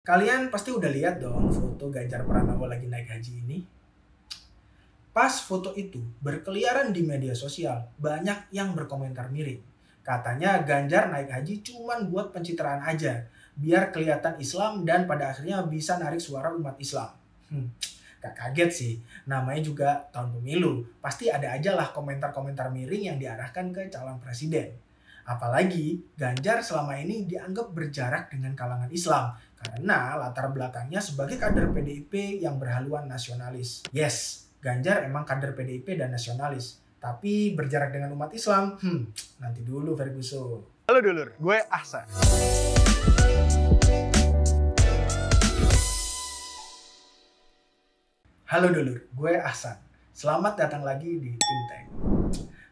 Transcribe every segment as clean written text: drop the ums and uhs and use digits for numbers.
Kalian pasti udah lihat dong foto Ganjar Pranowo lagi naik haji ini. Pas foto itu berkeliaran di media sosial, banyak yang berkomentar miring. Katanya Ganjar naik haji cuman buat pencitraan aja, biar kelihatan Islam dan pada akhirnya bisa narik suara umat Islam. Gak kaget sih, namanya juga tahun pemilu. Pasti ada aja lah komentar-komentar miring yang diarahkan ke calon presiden. Apalagi Ganjar selama ini dianggap berjarak dengan kalangan Islam karena latar belakangnya sebagai kader PDIP yang berhaluan nasionalis. Yes, Ganjar emang kader PDIP dan nasionalis, tapi berjarak dengan umat Islam, nanti dulu Ferguson. Halo dulur, gue Ahsan. Halo dulur, gue Ahsan. Selamat datang lagi di Think Tank.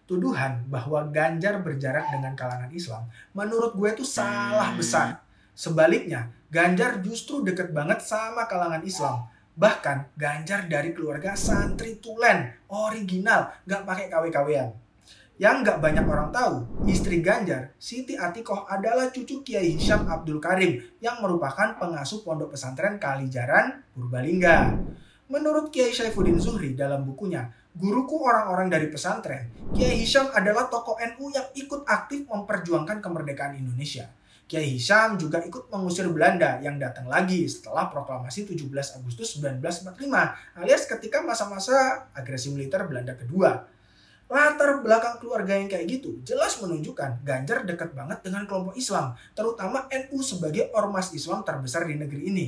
Tuduhan bahwa Ganjar berjarak dengan kalangan Islam menurut gue itu salah besar. Sebaliknya, Ganjar justru deket banget sama kalangan Islam. Bahkan Ganjar dari keluarga santri tulen, original, gak pakai KW-KWan. Yang gak banyak orang tahu, istri Ganjar, Siti Atikoh adalah cucu Kiai Hisham Abdul Karim yang merupakan pengasuh pondok pesantren Kalijaran, Purbalingga. Menurut Kiai Saifuddin Zuhri dalam bukunya, Guruku Orang-Orang dari Pesantren, Kiai Hisham adalah tokoh NU yang ikut aktif memperjuangkan kemerdekaan Indonesia. Kiai Hisham juga ikut mengusir Belanda yang datang lagi setelah proklamasi 17 Agustus 1945 alias ketika masa-masa agresi militer Belanda kedua. Latar belakang keluarga yang kayak gitu jelas menunjukkan Ganjar dekat banget dengan kelompok Islam, terutama NU sebagai ormas Islam terbesar di negeri ini.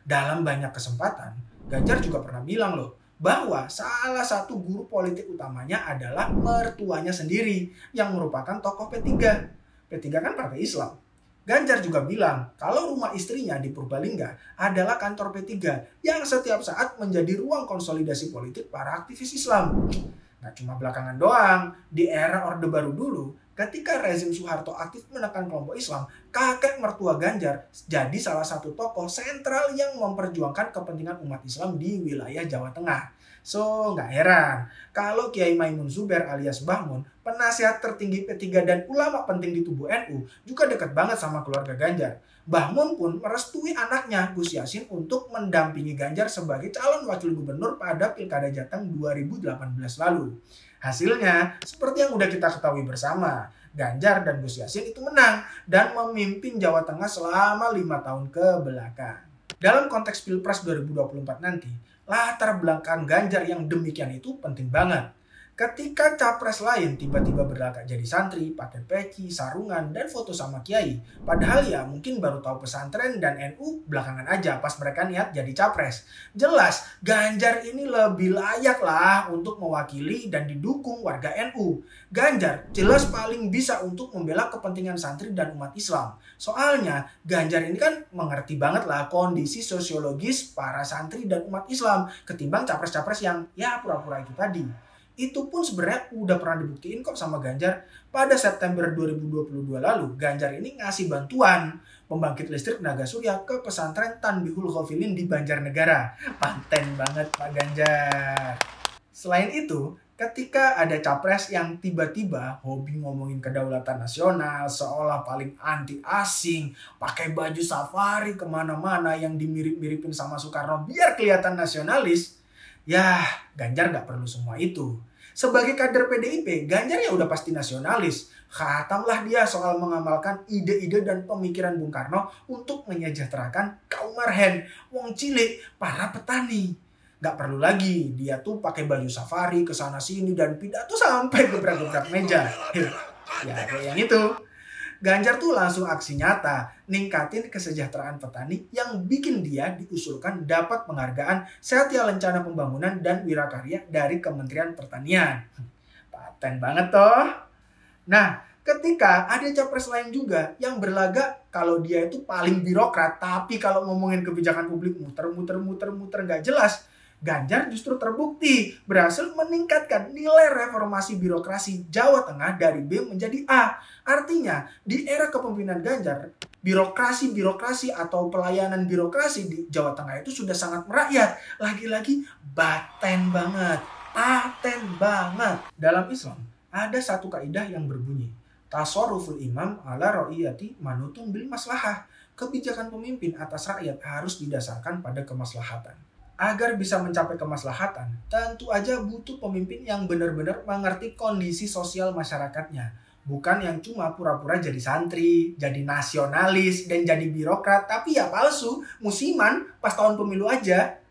Dalam banyak kesempatan, Ganjar juga pernah bilang loh, bahwa salah satu guru politik utamanya adalah mertuanya sendiri yang merupakan tokoh P3. P3 kan partai Islam. Ganjar juga bilang kalau rumah istrinya di Purbalingga adalah kantor P3 yang setiap saat menjadi ruang konsolidasi politik para aktivis Islam. Nah cuma belakangan doang, di era Orde Baru dulu, ketika rezim Soeharto aktif menekan kelompok Islam, kakek mertua Ganjar jadi salah satu tokoh sentral yang memperjuangkan kepentingan umat Islam di wilayah Jawa Tengah. So, nggak heran kalau Kiai Maimun Zubair alias Mbah Mun, penasihat tertinggi P3 dan ulama penting di tubuh NU, juga dekat banget sama keluarga Ganjar. Mbah Mun pun merestui anaknya Gus Yassin untuk mendampingi Ganjar sebagai calon wakil gubernur pada Pilkada Jateng 2018 lalu. Hasilnya, seperti yang udah kita ketahui bersama, Ganjar dan Gus Yassin itu menang dan memimpin Jawa Tengah selama 5 tahun ke belakang. Dalam konteks Pilpres 2024 nanti, latar belakang Ganjar yang demikian itu penting banget. Ketika capres lain tiba-tiba berlagak jadi santri, pakai peci, sarungan, dan foto sama kiai. Padahal ya mungkin baru tahu pesantren dan NU belakangan aja pas mereka niat jadi capres. Jelas Ganjar ini lebih layak lah untuk mewakili dan didukung warga NU. Ganjar jelas paling bisa untuk membela kepentingan santri dan umat Islam. Soalnya Ganjar ini kan mengerti banget lah kondisi sosiologis para santri dan umat Islam ketimbang capres-capres yang ya pura-pura itu tadi. Itu pun sebenarnya udah pernah dibuktiin kok sama Ganjar. Pada September 2022 lalu, Ganjar ini ngasih bantuan pembangkit listrik tenaga surya ke pesantren Tanbihul Khofilin di Banjarnegara. Paten banget Pak Ganjar. Selain itu, ketika ada capres yang tiba-tiba hobi ngomongin kedaulatan nasional, seolah paling anti asing, pakai baju safari kemana-mana yang dimirip-miripin sama Soekarno biar kelihatan nasionalis, ya, Ganjar nggak perlu semua itu. Sebagai kader PDIP, Ganjar ya udah pasti nasionalis. Khatamlah dia soal mengamalkan ide-ide dan pemikiran Bung Karno untuk menyejahterakan kaum marhen, wong cilik, para petani. Nggak perlu lagi dia tuh pakai baju safari ke sana sini dan pidato sampai gebrak-gebrak meja. Ya kayak yang itu. Ganjar tuh langsung aksi nyata, ningkatin kesejahteraan petani yang bikin dia diusulkan dapat penghargaan Satya Lencana Pembangunan dan Wirakarya dari Kementerian Pertanian. Paten banget toh. Nah, ketika ada capres lain juga yang berlagak kalau dia itu paling birokrat, tapi kalau ngomongin kebijakan publik muter-muter gak jelas, Ganjar justru terbukti berhasil meningkatkan nilai reformasi birokrasi Jawa Tengah dari B menjadi A. Artinya, di era kepemimpinan Ganjar, birokrasi atau pelayanan birokrasi di Jawa Tengah itu sudah sangat merakyat. Lagi-lagi paten banget. Dalam Islam, ada satu kaidah yang berbunyi, tasarruful imam ala ra'iyati manutun bil maslahah. kebijakan pemimpin atas rakyat harus didasarkan pada kemaslahatan. Agar bisa mencapai kemaslahatan, tentu aja butuh pemimpin yang benar-benar mengerti kondisi sosial masyarakatnya. Bukan yang cuma pura-pura jadi santri, jadi nasionalis, dan jadi birokrat, tapi ya palsu, musiman, pas tahun pemilu aja.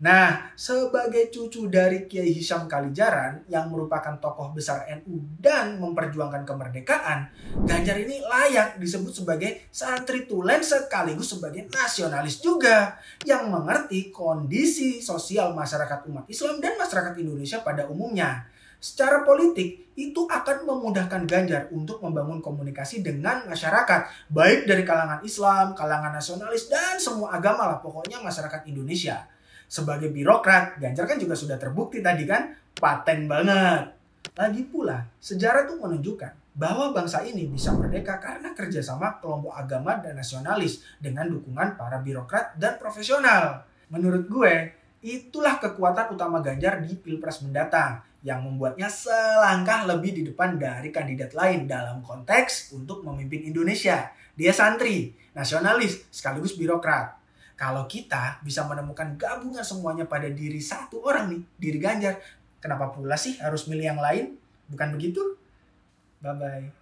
Nah, sebagai cucu dari Kiai Hisham Kalijaran yang merupakan tokoh besar NU dan memperjuangkan kemerdekaan, Ganjar ini layak disebut sebagai santri tulen sekaligus sebagai nasionalis juga yang mengerti kondisi sosial masyarakat umat Islam dan masyarakat Indonesia pada umumnya. Secara politik, itu akan memudahkan Ganjar untuk membangun komunikasi dengan masyarakat, baik dari kalangan Islam, kalangan nasionalis, dan semua agama lah, pokoknya masyarakat Indonesia. Sebagai birokrat, Ganjar kan juga sudah terbukti tadi kan, paten banget. Lagi pula, sejarah tuh menunjukkan bahwa bangsa ini bisa merdeka karena kerjasama kelompok agama dan nasionalis dengan dukungan para birokrat dan profesional. Menurut gue, itulah kekuatan utama Ganjar di Pilpres mendatang yang membuatnya selangkah lebih di depan dari kandidat lain dalam konteks untuk memimpin Indonesia. Dia santri, nasionalis, sekaligus birokrat. Kalau kita bisa menemukan gabungan semuanya pada diri satu orang nih, diri Ganjar, kenapa pula sih harus milih yang lain? Bukan begitu? Bye-bye.